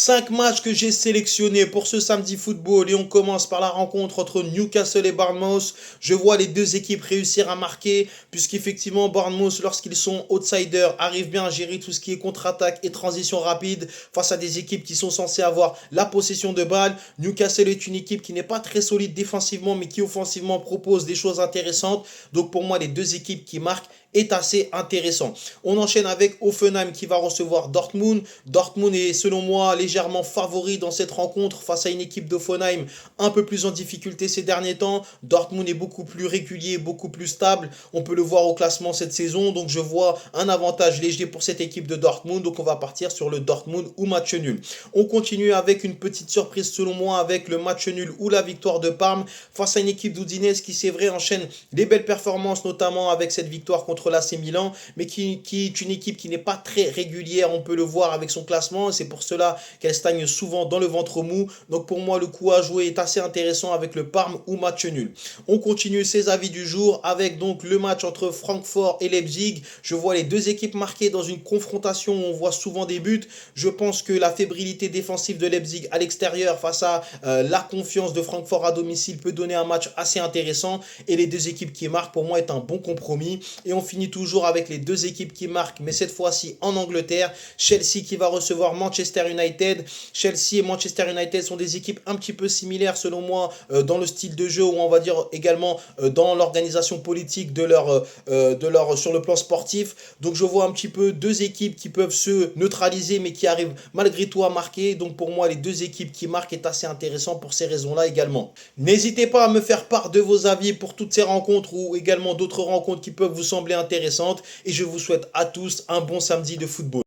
5 matchs que j'ai sélectionnés pour ce samedi football et on commence par la rencontre entre Newcastle et Bournemouth. Je vois les deux équipes réussir à marquer puisqu'effectivement Bournemouth, lorsqu'ils sont outsiders, arrivent bien à gérer tout ce qui est contre-attaque et transition rapide face à des équipes qui sont censées avoir la possession de balle. Newcastle est une équipe qui n'est pas très solide défensivement mais qui offensivement propose des choses intéressantes. Donc pour moi les deux équipes qui marquent est assez intéressant. On enchaîne avec Hoffenheim qui va recevoir Dortmund. Dortmund est selon moi légèrement favori dans cette rencontre face à une équipe d'Hoffenheim un peu plus en difficulté ces derniers temps. Dortmund est beaucoup plus régulier, beaucoup plus stable. On peut le voir au classement cette saison. Donc je vois un avantage léger pour cette équipe de Dortmund. Donc on va partir sur le Dortmund ou match nul. On continue avec une petite surprise selon moi avec le match nul ou la victoire de Parme face à une équipe d'Udinese qui c'est vrai enchaîne les belles performances notamment avec cette victoire contre l'AC Milan, mais qui est une équipe qui n'est pas très régulière, on peut le voir avec son classement, c'est pour cela qu'elle stagne souvent dans le ventre mou. Donc pour moi, le coup à jouer est assez intéressant avec le Parme ou match nul. On continue ses avis du jour avec donc le match entre Francfort et Leipzig. Je vois les deux équipes marquées dans une confrontation où on voit souvent des buts. Je pense que la fébrilité défensive de Leipzig à l'extérieur face à la confiance de Francfort à domicile peut donner un match assez intéressant et les deux équipes qui marquent pour moi est un bon compromis. Et on finit toujours avec les deux équipes qui marquent, mais cette fois-ci en Angleterre. Chelsea qui va recevoir Manchester United. Chelsea et Manchester United sont des équipes un petit peu similaires selon moi dans le style de jeu ou on va dire également dans l'organisation politique de leur sur le plan sportif. Donc je vois un petit peu deux équipes qui peuvent se neutraliser mais qui arrivent malgré tout à marquer. Donc pour moi les deux équipes qui marquent est assez intéressant pour ces raisons-là également. N'hésitez pas à me faire part de vos avis pour toutes ces rencontres ou également d'autres rencontres qui peuvent vous sembler intéressantes et je vous souhaite à tous un bon samedi de football.